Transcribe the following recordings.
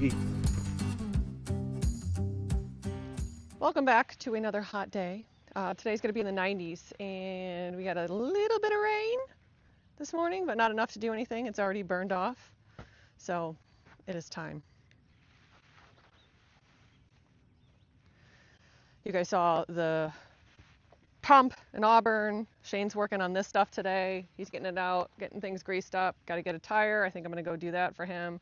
see. Welcome back to another hot day. Today's going to be in the 90s, and we got a little bit of rain this morning, but not enough to do anything. It's already burned off, so it is time. You guys saw the pump in Auburn. Shane's working on this stuff today. He's getting it out, getting things greased up. Got to get a tire. I think I'm going to go do that for him.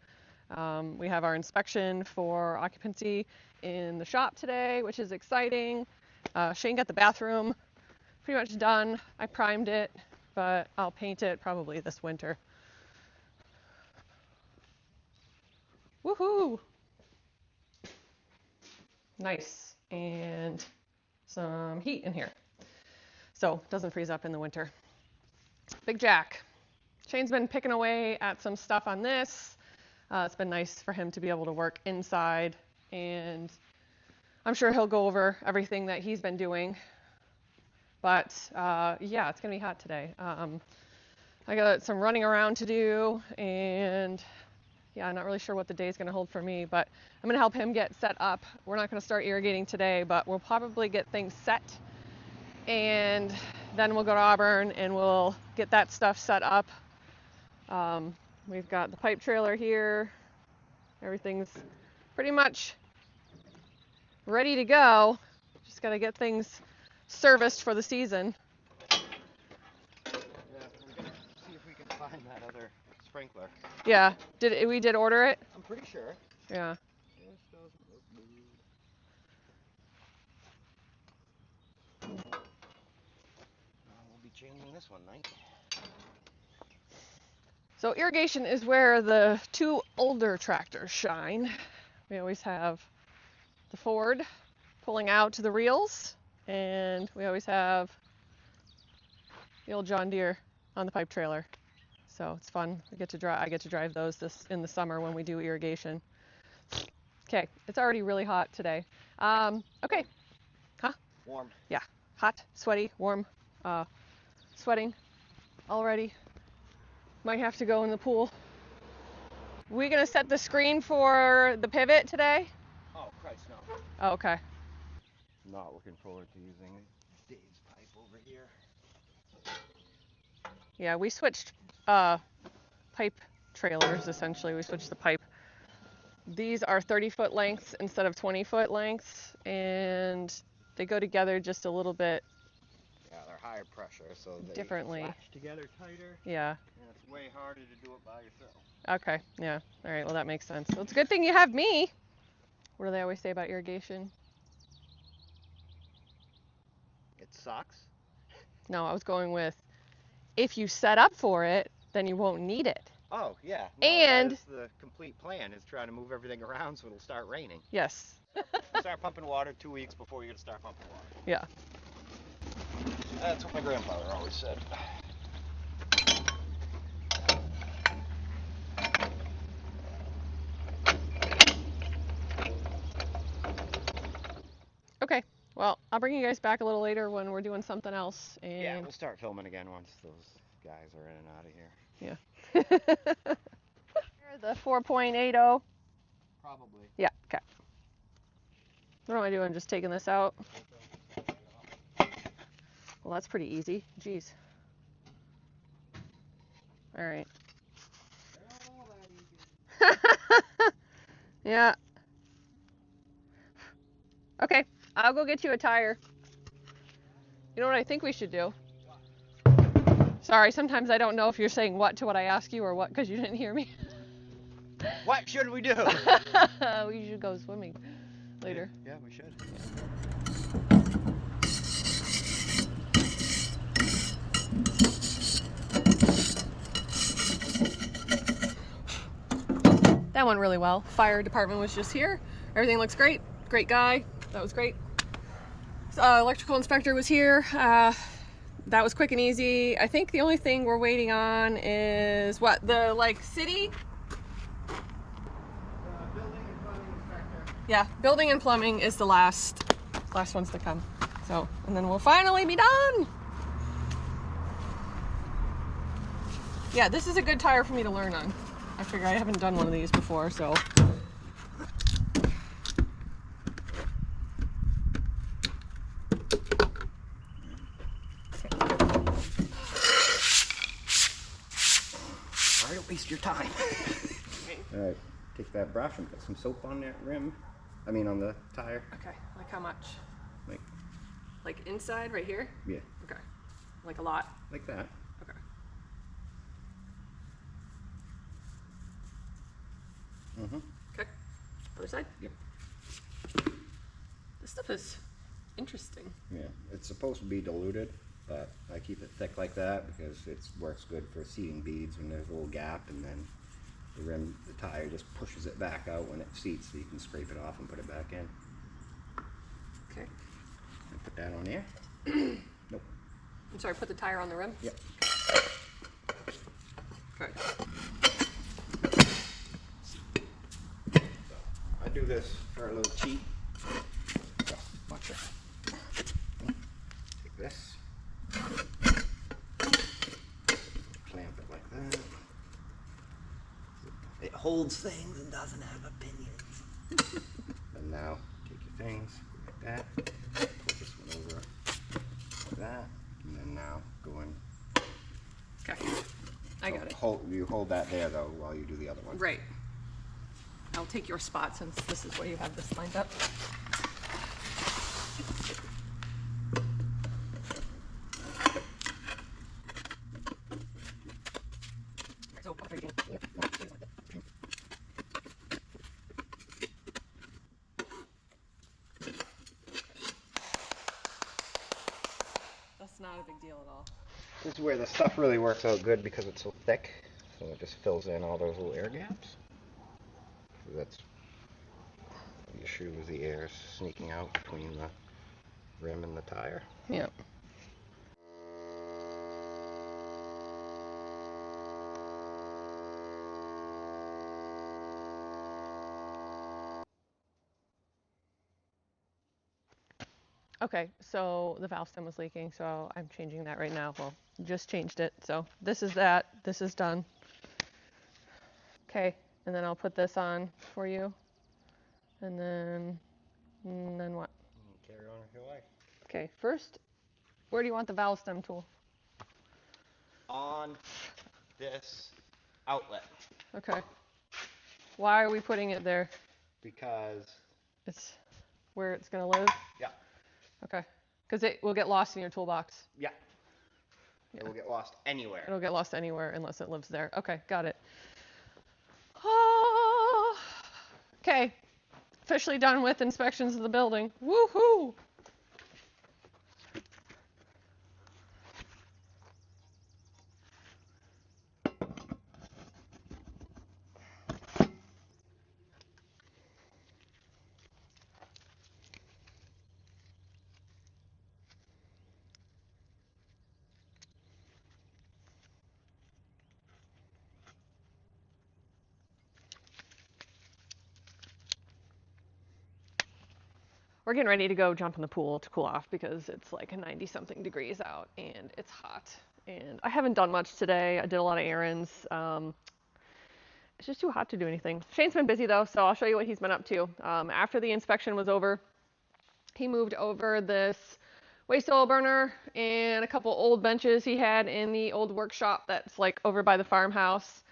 We have our inspection for occupancy in the shop today, which is exciting. Shane got the bathroom pretty much done. I primed it, but I'll paint it probably this winter. Woohoo! Nice. And some heat in here, so it doesn't freeze up in the winter. Big Jack. Shane's been picking away at some stuff on this. It's been nice for him to be able to work inside, and I'm sure he'll go over everything that he's been doing. But yeah, it's gonna be hot today. I got some running around to do, and yeah, I'm not really sure what the day's gonna hold for me, but I'm gonna help him get set up. We're not gonna start irrigating today, but we'll probably get things set, and then we'll go to Auburn and we'll get that stuff set up. We've got the pipe trailer here. Everything's pretty much ready to go. Just got to get things serviced for the season. Yeah, we're gonna see if we can find that other sprinkler. Yeah, we did order it? I'm pretty sure. Yeah. This doesn't look good. We'll be changing this one night. So irrigation is where the two older tractors shine. We always have the Ford pulling out to the reels, and we always have the old John Deere on the pipe trailer. So it's fun. I get to drive those in the summer when we do irrigation. Okay, it's already really hot today. Okay. Huh? Warm. Yeah, hot, sweaty, warm, sweating already. Might have to go in the pool. We gonna set the screen for the pivot today? Oh, Christ, no. Oh, okay. Not looking forward to using Dave's pipe over here. Yeah, we switched pipe trailers, essentially. We switched the pipe. These are 30-foot lengths instead of 20-foot lengths, and they go together just a little bit. Yeah, they're higher pressure, so they differently. latch together tighter. Yeah. And it's way harder to do it by yourself. Okay, yeah. All right, well, that makes sense. Well, it's a good thing you have me. What do they always say about irrigation? It sucks. No, I was going with, if you set up for it, then you won't need it. Oh, yeah. No, And that is the complete plan, is trying to move everything around so it'll start raining. yes. Start pumping water 2 weeks before you're going to start pumping water. Yeah. That's what my grandfather always said. Okay. Well, I'll bring you guys back a little later when we're doing something else. And Yeah, we'll start filming again once those guys are in and out of here. Yeah. The 4.80. Probably. Yeah. Okay. What am I doing? Just taking this out? Well, that's pretty easy. Jeez. All right. Yeah. Okay. I'll go get you a tire. You know what I think we should do? Sorry, sometimes I don't know if you're saying what to what I ask you or what because you didn't hear me. What should we do? We should go swimming later. Yeah, we should. That went really well. Fire department was just here. Everything looks great. Great guy. That was great. Electrical inspector was here. That was quick and easy. I think the only thing we're waiting on is what? The city? Building and plumbing inspector. Yeah, building and plumbing is the last ones to come. So, and then we'll finally be done. Yeah, this is a good tire for me to learn on. I figure I haven't done one of these before, so waste your time. Alright, take that brush and put some soap on that rim. I mean on the tire. Okay, like how much? Like inside, right here? Yeah. Okay. Like a lot? Like that. Okay. Mm-hmm. Okay. Other side? Yep. This stuff is interesting. Yeah, it's supposed to be diluted, but I keep it thick like that because it works good for seating beads when there's a little gap, and then the tire just pushes it back out when it seats, so you can scrape it off and put it back in. Okay. And put that on there. Nope. I'm sorry, put the tire on the rim? Yep. Okay. I do this for a little cheat. So, watch it. Take this. Clamp it like that. It holds things and doesn't have opinions. And now take your things like that. Put this one over like that. And then now go in. Okay. I got it. You hold that there though while you do the other one. Right. I'll take your spot since this is where you have this lined up. That's not a big deal at all. This is where the stuff really works out good because it's so thick. So it just fills in all those little air gaps. That's the issue, is the air sneaking out between the rim and the tire. Yep. Okay, so the valve stem was leaking, so I'm changing that right now. Well, just changed it. So this is that. This is done. Okay, and then I'll put this on for you. And then what? Carry on with your life. Okay, first, where do you want the valve stem tool? On this outlet. Okay. Why are we putting it there? Because It's where it's going to live? yeah. Okay. Because it will get lost in your toolbox. Yeah. It will get lost anywhere. It'll get lost anywhere unless it lives there. Okay, got it. Oh, okay. Officially done with inspections of the building. Woohoo! We're getting ready to go jump in the pool to cool off because it's like 90-something degrees out and it's hot. And I haven't done much today. I did a lot of errands. It's just too hot to do anything. Shane's been busy though, so I'll show you what he's been up to. After the inspection was over, he moved over this waste oil burner and a couple old benches he had in the old workshop that's like over by the farmhouse.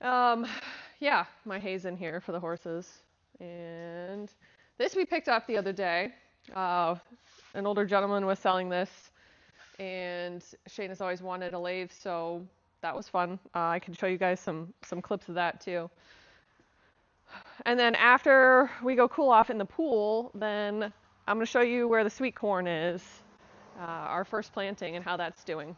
Yeah, my hay's in here for the horses. And this we picked up the other day. An older gentleman was selling this, and Shane has always wanted a lathe, so that was fun. I can show you guys some clips of that too. And then after we go cool off in the pool, then I'm going to show you where the sweet corn is, our first planting, and how that's doing.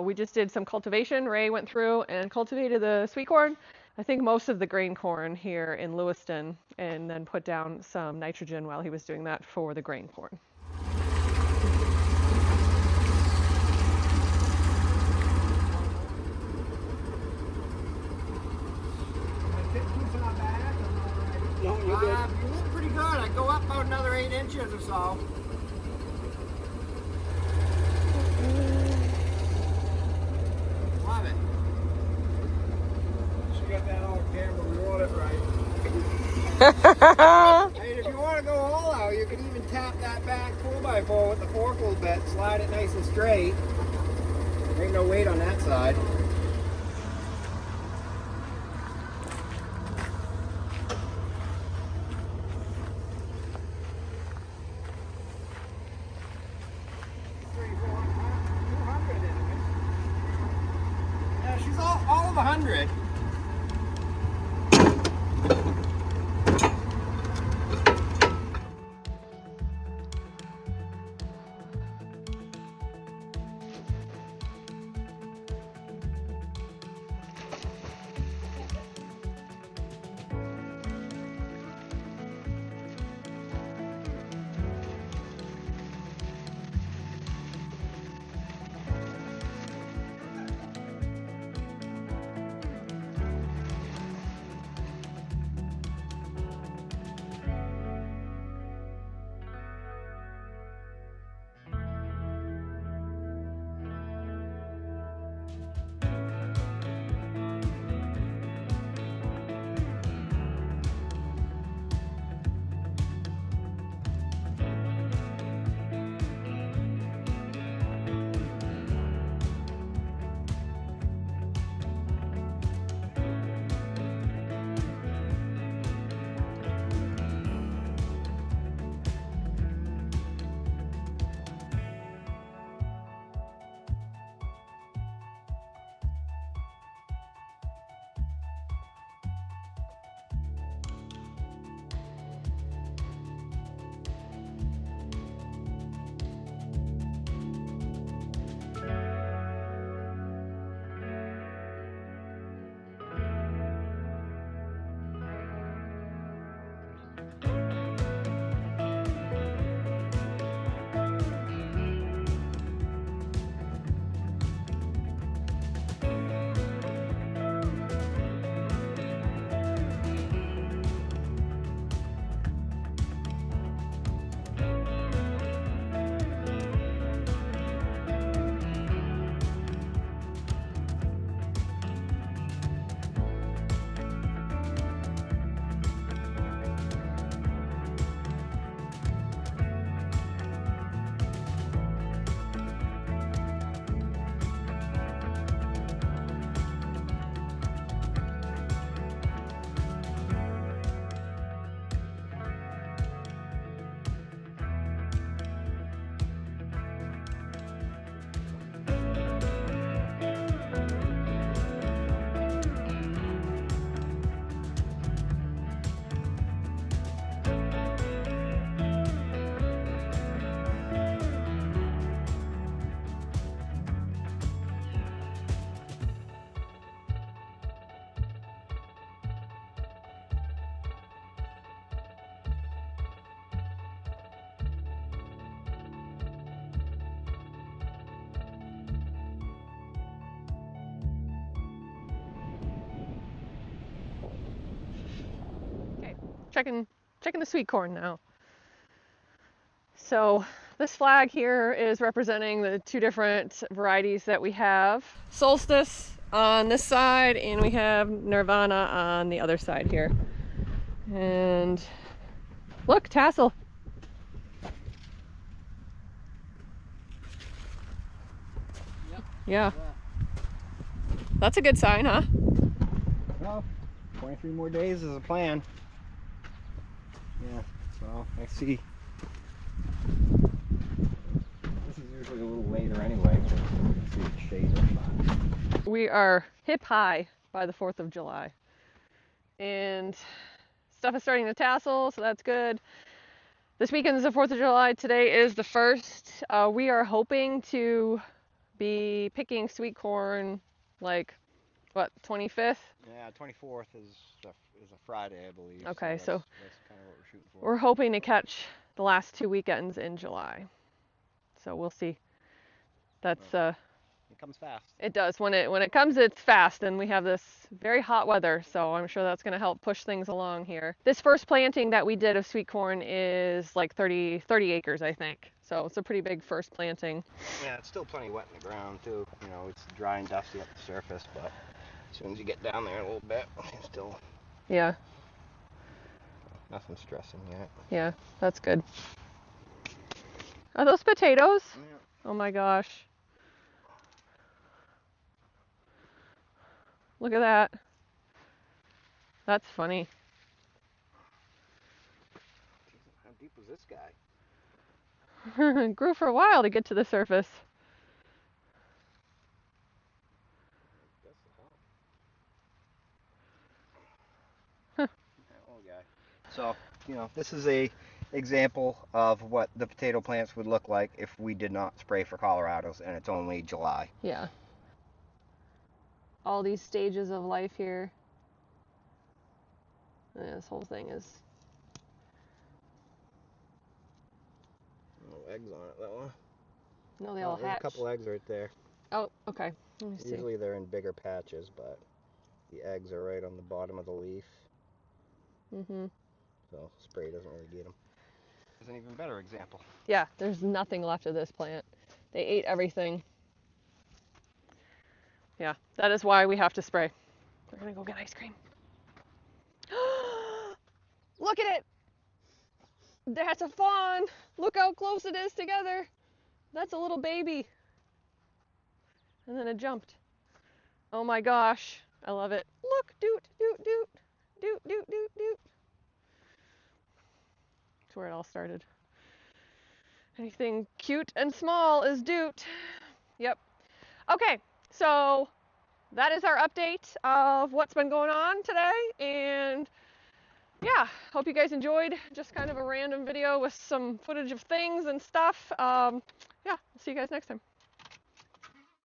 We just did some cultivation. Ray went through and cultivated the sweet corn. I think most of the grain corn here in Lewiston, and then put down some nitrogen while he was doing that for the grain corn. No, you're good. You look pretty good. I go up about another 8 inches or so. Love it. She got that on camera. We want it right. Hey, if you want to go all out, you can even tap that back 4x4 with the fork a little bit. Slide it nice and straight. There ain't no weight on that side. ready. Checking the sweet corn now. So this flag here is representing the two different varieties that we have. Solstice on this side, and we have Nirvana on the other side here. And look, tassel. Yep. Yeah. That's a good sign, huh? Well, 23 more days is a plan. Yeah, so I see. This is usually a little later anyway, so you can see the shades are fine. We are hip high by the 4th of July. And stuff is starting to tassel, so that's good. This weekend is the 4th of July. Today is the 1st. We are hoping to be picking sweet corn like, what, 25th? Yeah, 24th is a Friday, I believe. Okay, so that's kind of what we're shooting for. we're hoping to catch the last 2 weekends in July. So we'll see. That's It comes fast. It does. When it comes, it's fast, and we have this very hot weather, so I'm sure that's going to help push things along here. This first planting that we did of sweet corn is like 30 acres, I think. So it's a pretty big first planting. Yeah, it's still plenty wet in the ground too. You know, it's dry and dusty at the surface, but as soon as you get down there a little bit, it's still Yeah, nothing stressing yet. yeah, that's good. Are those potatoes? Yeah. Oh my gosh. Look at that. That's funny. How deep was this guy? It grew for a while to get to the surface. So, this is a example of what the potato plants would look like if we did not spray for Colorados, and it's only July. Yeah. All these stages of life here. And this whole thing is. No eggs on it, though. No, they all There's hatch. a couple eggs right there. Oh, okay. Let me see. Usually they're in bigger patches, but the eggs are right on the bottom of the leaf. So spray doesn't really get them. There's an even better example. Yeah, there's nothing left of this plant. They ate everything. Yeah, that is why we have to spray. We're gonna go get ice cream. Look at it! That's a fawn! Look how close it is together. That's a little baby. And then it jumped. Oh my gosh, I love it. Look, doot, doot, doot, doot, doot, doot, doot. That's where it all started. Anything cute and small is doot. Yep. Okay, so that is our update of what's been going on today. And yeah, hope you guys enjoyed just kind of a random video with some footage of things and stuff. Yeah, see you guys next time.